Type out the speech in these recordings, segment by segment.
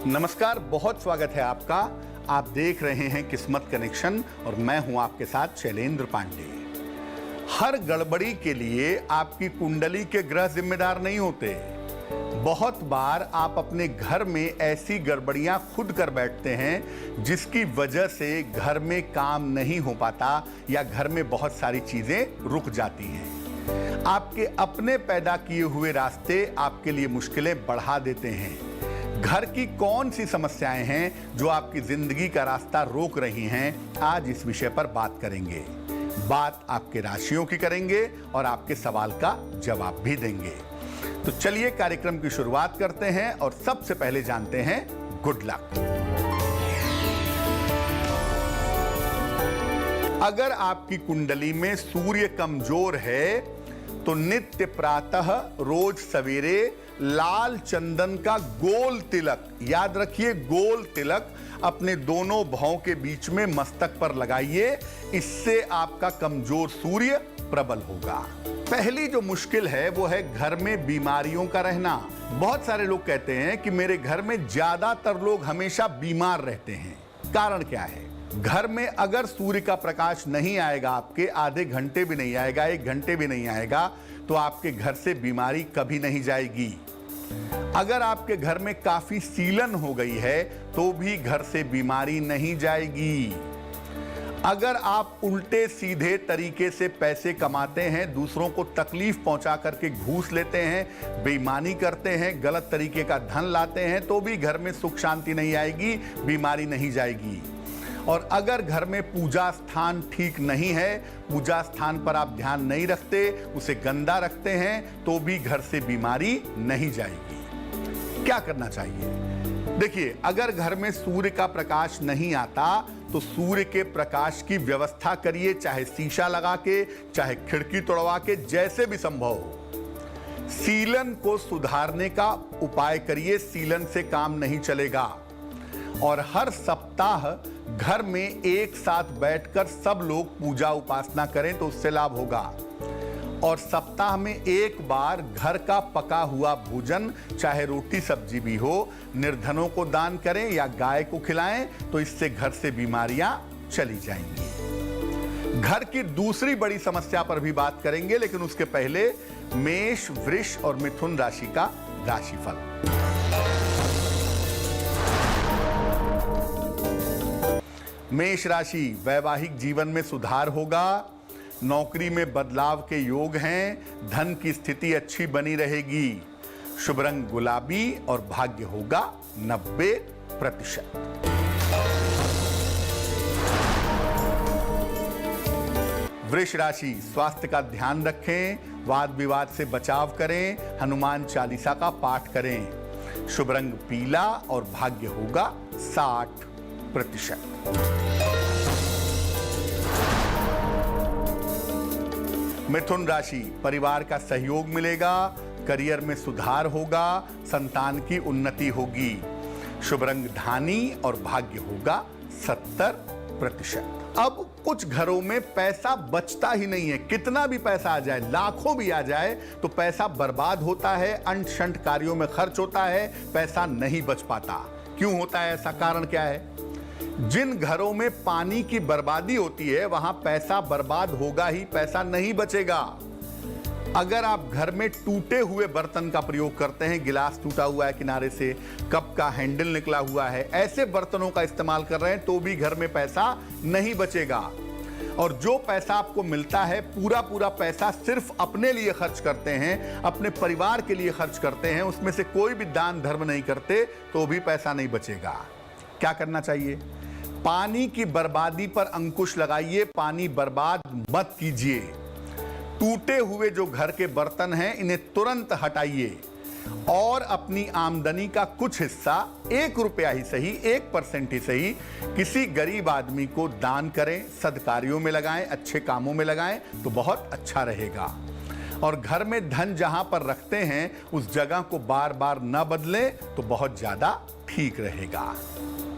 नमस्कार, बहुत स्वागत है आपका। आप देख रहे हैं किस्मत कनेक्शन और मैं हूं आपके साथ शैलेंद्र पांडे। हर गड़बड़ी के लिए आपकी कुंडली के ग्रह जिम्मेदार नहीं होते। बहुत बार आप अपने घर में ऐसी गड़बड़ियां खुद कर बैठते हैं जिसकी वजह से घर में काम नहीं हो पाता या घर में बहुत सारी चीजें रुक जाती हैं। आपके अपने पैदा किए हुए रास्ते आपके लिए मुश्किलें बढ़ा देते हैं। घर की कौन सी समस्याएं हैं जो आपकी जिंदगी का रास्ता रोक रही हैं, आज इस विषय पर बात करेंगे। बात आपके राशियों की करेंगे और आपके सवाल का जवाब भी देंगे। तो चलिए कार्यक्रम की शुरुआत करते हैं और सबसे पहले जानते हैं गुड लक। अगर आपकी कुंडली में सूर्य कमजोर है तो नित्य प्रातः रोज सवेरे लाल चंदन का गोल तिलक, याद रखिए गोल तिलक, अपने दोनों भौं के बीच में मस्तक पर लगाइए। इससे आपका कमजोर सूर्य प्रबल होगा। पहली जो मुश्किल है वो है घर में बीमारियों का रहना। बहुत सारे लोग कहते हैं कि मेरे घर में ज्यादातर लोग हमेशा बीमार रहते हैं। कारण क्या है? घर में अगर सूर्य का प्रकाश नहीं आएगा, आपके आधे घंटे भी नहीं आएगा, 1 घंटे भी नहीं आएगा, तो आपके घर से बीमारी कभी नहीं जाएगी। अगर आपके घर में काफी सीलन हो गई है तो भी घर से बीमारी नहीं जाएगी। अगर आप उल्टे सीधे तरीके से पैसे कमाते हैं, दूसरों को तकलीफ पहुंचा करके घूस लेते हैं, बेईमानी करते हैं, गलत तरीके का धन लाते हैं, तो भी घर में सुख शांति नहीं आएगी, बीमारी नहीं जाएगी। और अगर घर में पूजा स्थान ठीक नहीं है, पूजा स्थान पर आप ध्यान नहीं रखते, उसे गंदा रखते हैं, तो भी घर से बीमारी नहीं जाएगी। क्या करना चाहिए? देखिए, अगर घर में सूर्य का प्रकाश नहीं आता तो सूर्य के प्रकाश की व्यवस्था करिए, चाहे शीशा लगा के, चाहे खिड़की तोड़वा के, जैसे भी संभव हो। सीलन को सुधारने का उपाय करिए, सीलन से काम नहीं चलेगा। और हर सप्ताह घर में एक साथ बैठकर सब लोग पूजा उपासना करें तो उससे लाभ होगा। और सप्ताह में एक बार घर का पका हुआ भोजन, चाहे रोटी सब्जी भी हो, निर्धनों को दान करें या गाय को खिलाएं, तो इससे घर से बीमारियां चली जाएंगी। घर की दूसरी बड़ी समस्या पर भी बात करेंगे, लेकिन उसके पहले मेष, वृष और मिथुन राशि का राशिफल। मेष राशि, वैवाहिक जीवन में सुधार होगा, नौकरी में बदलाव के योग हैं, धन की स्थिति अच्छी बनी रहेगी। शुभ रंग गुलाबी और भाग्य होगा 90%। वृष राशि, स्वास्थ्य का ध्यान रखें, वाद विवाद से बचाव करें, हनुमान चालीसा का पाठ करें। शुभ रंग पीला और भाग्य होगा 60%। मिथुन राशि, परिवार का सहयोग मिलेगा, करियर में सुधार होगा, संतान की उन्नति होगी। शुभ रंग धानी और भाग्य होगा 70%। अब कुछ घरों में पैसा बचता ही नहीं है। कितना भी पैसा आ जाए, लाखों भी आ जाए, तो पैसा बर्बाद होता है, अंट शंट कार्यों में खर्च होता है, पैसा नहीं बच पाता। क्यों होता है ऐसा? कारण क्या है? जिन घरों में पानी की बर्बादी होती है वहां पैसा बर्बाद होगा ही, पैसा नहीं बचेगा। अगर आप घर में टूटे हुए बर्तन का प्रयोग करते हैं, गिलास टूटा हुआ है किनारे से, कप का हैंडल निकला हुआ है, ऐसे बर्तनों का इस्तेमाल कर रहे हैं, तो भी घर में पैसा नहीं बचेगा। और जो पैसा आपको मिलता है, पूरा पैसा सिर्फ अपने लिए खर्च करते हैं, अपने परिवार के लिए खर्च करते हैं, उसमें से कोई भी दान धर्म नहीं करते, तो भी पैसा नहीं बचेगा। क्या करना चाहिए? पानी की बर्बादी पर अंकुश लगाइए, पानी बर्बाद मत कीजिए। टूटे हुए जो घर के बर्तन हैं, इन्हें तुरंत हटाइए और अपनी आमदनी का कुछ हिस्सा, 1 रुपया ही सही, 1% ही सही, किसी गरीब आदमी को दान करें, सद्कार्यों में लगाएं, अच्छे कामों में लगाएं, तो बहुत अच्छा रहेगा। और घर में धन जहां पर रखते हैं उस जगह को बार बार न बदलें तो बहुत ज्यादा ठीक रहेगा।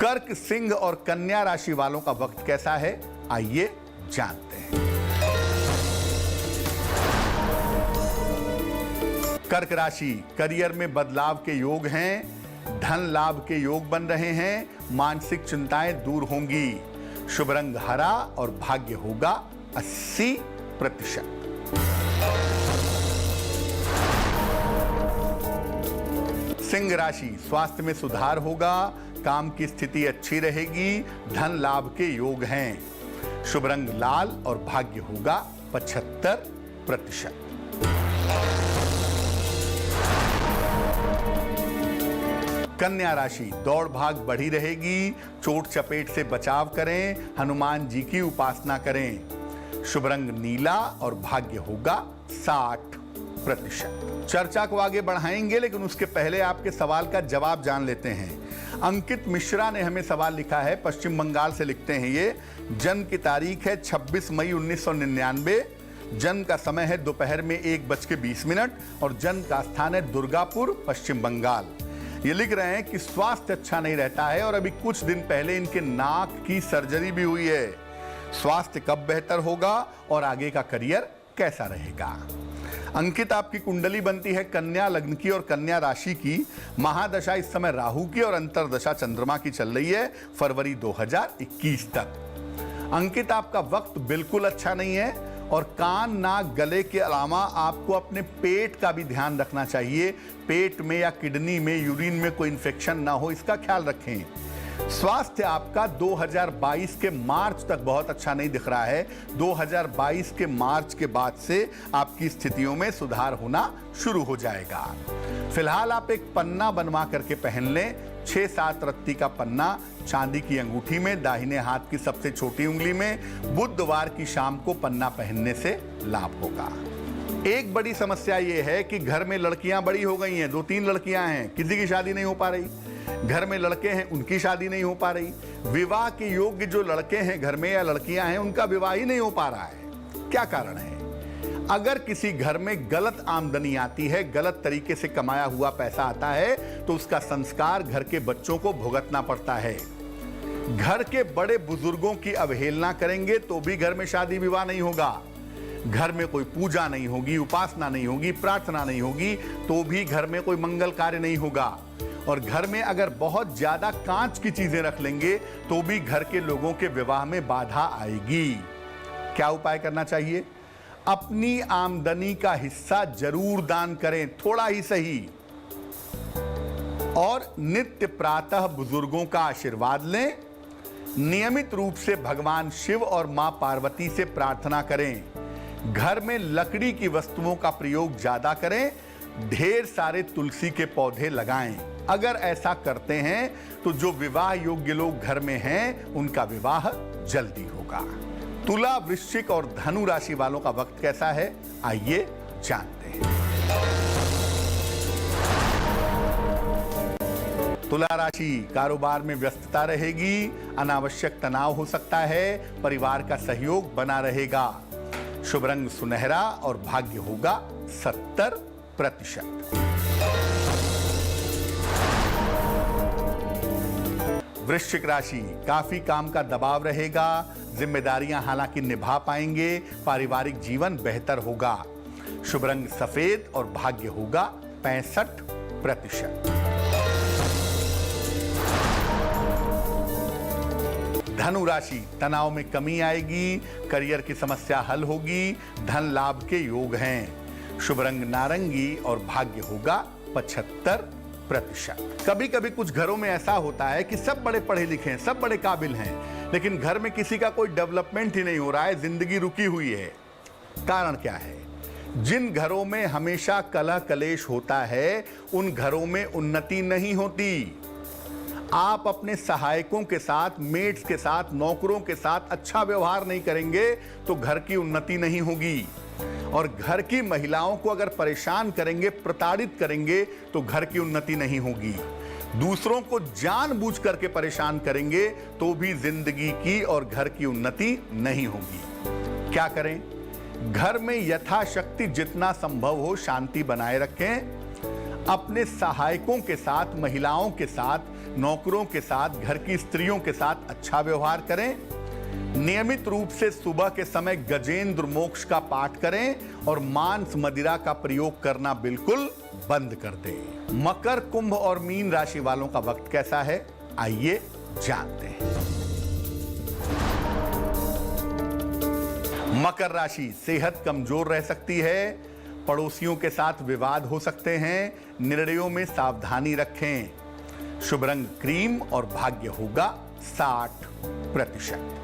कर्क, सिंह और कन्या राशि वालों का वक्त कैसा है, आइए जानते हैं। कर्क राशि, करियर में बदलाव के योग हैं, धन लाभ के योग बन रहे हैं, मानसिक चिंताएं दूर होंगी। शुभ रंग हरा और भाग्य होगा 80%। सिंह राशि, स्वास्थ्य में सुधार होगा, काम की स्थिति अच्छी रहेगी, धन लाभ के योग हैं। शुभ रंग लाल और भाग्य होगा 75%। कन्या राशि, दौड़ भाग बढ़ी रहेगी, चोट चपेट से बचाव करें, हनुमान जी की उपासना करें। शुभ रंग नीला और भाग्य होगा 60%। चर्चा को आगे बढ़ाएंगे, लेकिन उसके पहले आपके सवाल का जवाब जान लेते हैं। अंकित मिश्रा ने हमें सवाल लिखा है, पश्चिम बंगाल से लिखते हैं ये। जन्म की तारीख है 26 मई 1999, जन्म का समय है दोपहर में 1:20 और जन्म का स्थान है दुर्गापुर, पश्चिम बंगाल। ये लिख रहे हैं कि स्वास्थ्य अच्छा नहीं रहता है और अभी कुछ दिन पहले इनके नाक की सर्जरी भी हुई है। स्वास्थ्य कब बेहतर होगा और आगे का करियर कैसा रहेगा? अंकित, आपकी कुंडली बनती है कन्या लग्न की और कन्या राशि की। महादशा इस समय राहु की और अंतरदशा चंद्रमा की चल रही है फरवरी 2021 तक। अंकित, आपका वक्त बिल्कुल अच्छा नहीं है और कान, नाक, गले के अलावा आपको अपने पेट का भी ध्यान रखना चाहिए। पेट में या किडनी में, यूरिन में कोई इन्फेक्शन ना हो, इसका ख्याल रखें। स्वास्थ्य आपका 2022 के मार्च तक बहुत अच्छा नहीं दिख रहा है। 2022 के मार्च के बाद से आपकी स्थितियों में सुधार होना शुरू हो जाएगा। फिलहाल आप एक पन्ना बनवा करके पहन लें, 6-7 रत्ती का पन्ना, चांदी की अंगूठी में, दाहिने हाथ की सबसे छोटी उंगली में। बुधवार की शाम को पन्ना पहनने से लाभ होगा। एक बड़ी समस्या ये है कि घर में लड़कियां बड़ी हो गई हैं, 2-3 लड़कियां हैं, किसी की शादी नहीं हो पा रही। घर में लड़के हैं, उनकी शादी नहीं हो पा रही। विवाह के योग्य जो लड़के हैं घर में या लड़कियां हैं, उनका विवाह ही नहीं हो पा रहा है। क्या कारण है? अगर किसी घर में गलत आमदनी आती है, गलत तरीके से कमाया हुआ पैसा आता है, तो उसका संस्कार घर के बच्चों को भुगतना पड़ता है। घर के बड़े बुजुर्गों की अवहेलना करेंगे तो भी घर में शादी विवाह नहीं होगा। घर में कोई पूजा नहीं होगी, उपासना नहीं होगी, प्रार्थना नहीं होगी, तो भी घर में कोई मंगल कार्य नहीं होगा। और घर में अगर बहुत ज्यादा कांच की चीजें रख लेंगे तो भी घर के लोगों के विवाह में बाधा आएगी। क्या उपाय करना चाहिए? अपनी आमदनी का हिस्सा जरूर दान करें, थोड़ा ही सही, और नित्य प्रातः बुजुर्गों का आशीर्वाद लें। नियमित रूप से भगवान शिव और मां पार्वती से प्रार्थना करें। घर में लकड़ी की वस्तुओं का प्रयोग ज्यादा करें। ढेर सारे तुलसी के पौधे लगाएं। अगर ऐसा करते हैं तो जो विवाह योग्य लोग घर में हैं, उनका विवाह जल्दी होगा। तुला, वृश्चिक और धनु राशि वालों का वक्त कैसा है, आइए जानते हैं। तुला राशि, कारोबार में व्यस्तता रहेगी, अनावश्यक तनाव हो सकता है, परिवार का सहयोग बना रहेगा। शुभ रंग सुनहरा और भाग्य होगा 70%। वृश्चिक राशि, काफी काम का दबाव रहेगा, जिम्मेदारियां हालांकि निभा पाएंगे, पारिवारिक जीवन बेहतर होगा। शुभ रंग सफेद और भाग्य होगा 65%। धनु राशि, तनाव में कमी आएगी, करियर की समस्या हल होगी, धन लाभ के योग हैं। शुभ रंग नारंगी और भाग्य होगा 75%। कभी कभी कुछ घरों में ऐसा होता है कि सब बड़े पढ़े लिखे हैं, सब बड़े काबिल हैं, लेकिन घर में किसी का कोई डेवलपमेंट ही नहीं हो रहा है, जिंदगी रुकी हुई है। कारण क्या है? जिन घरों में हमेशा कलह कलेश होता है, उन घरों में उन्नति नहीं होती। आप अपने सहायकों के साथ, मेट्स के साथ, नौकरों के साथ अच्छा व्यवहार नहीं करेंगे तो घर की उन्नति नहीं होगी। और घर की महिलाओं को अगर परेशान करेंगे, प्रताड़ित करेंगे, तो घर की उन्नति नहीं होगी। दूसरों को जानबूझ करके परेशान करेंगे तो भी जिंदगी की और घर की उन्नति नहीं होगी। क्या करें? घर में यथाशक्ति जितना संभव हो शांति बनाए रखें। अपने सहायकों के साथ, महिलाओं के साथ, नौकरों के साथ, घर की स्त्रियों के साथ अच्छा व्यवहार करें। नियमित रूप से सुबह के समय गजेंद्र मोक्ष का पाठ करें और मांस मदिरा का प्रयोग करना बिल्कुल बंद कर दे। मकर, कुंभ और मीन राशि वालों का वक्त कैसा है, आइए जानते हैं। मकर राशि, सेहत कमजोर रह सकती है, पड़ोसियों के साथ विवाद हो सकते हैं, निर्णयों में सावधानी रखें। शुभ रंग क्रीम और भाग्य होगा 60%।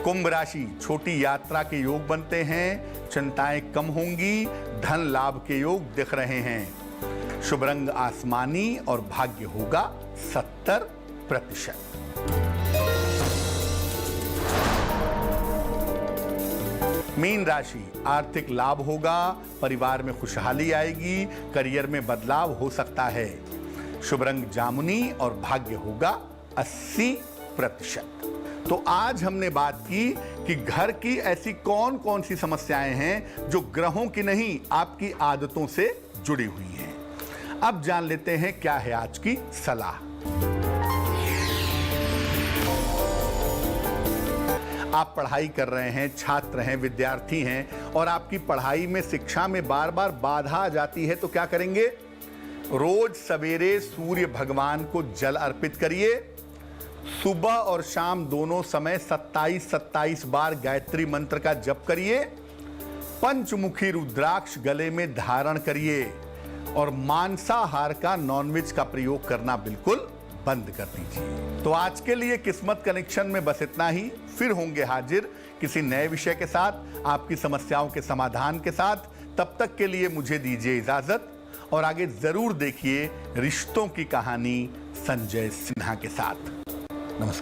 कुंभ राशि, छोटी यात्रा के योग बनते हैं, चिंताएं कम होंगी, धन लाभ के योग दिख रहे हैं। शुभ रंग आसमानी और भाग्य होगा 70%। मीन राशि, आर्थिक लाभ होगा, परिवार में खुशहाली आएगी, करियर में बदलाव हो सकता है। शुभ रंग जामुनी और भाग्य होगा 80%। तो आज हमने बात की कि घर की ऐसी कौन कौन सी समस्याएं हैं जो ग्रहों की नहीं आपकी आदतों से जुड़ी हुई हैं। अब जान लेते हैं क्या है आज की सलाह। आप पढ़ाई कर रहे हैं, छात्र हैं, विद्यार्थी हैं और आपकी पढ़ाई में, शिक्षा में बार बार बाधा आ जाती है, तो क्या करेंगे? रोज सवेरे सूर्य भगवान को जल अर्पित करिए। सुबह और शाम दोनों समय 27-27 बार गायत्री मंत्र का जप करिए। पंचमुखी रुद्राक्ष गले में धारण करिए और मांसाहार का, नॉनवेज का प्रयोग करना बिल्कुल बंद कर दीजिए। तो आज के लिए किस्मत कनेक्शन में बस इतना ही। फिर होंगे हाजिर किसी नए विषय के साथ, आपकी समस्याओं के समाधान के साथ। तब तक के लिए मुझे दीजिए इजाजत और आगे जरूर देखिए रिश्तों की कहानी संजय सिन्हा के साथ। नमस्कार।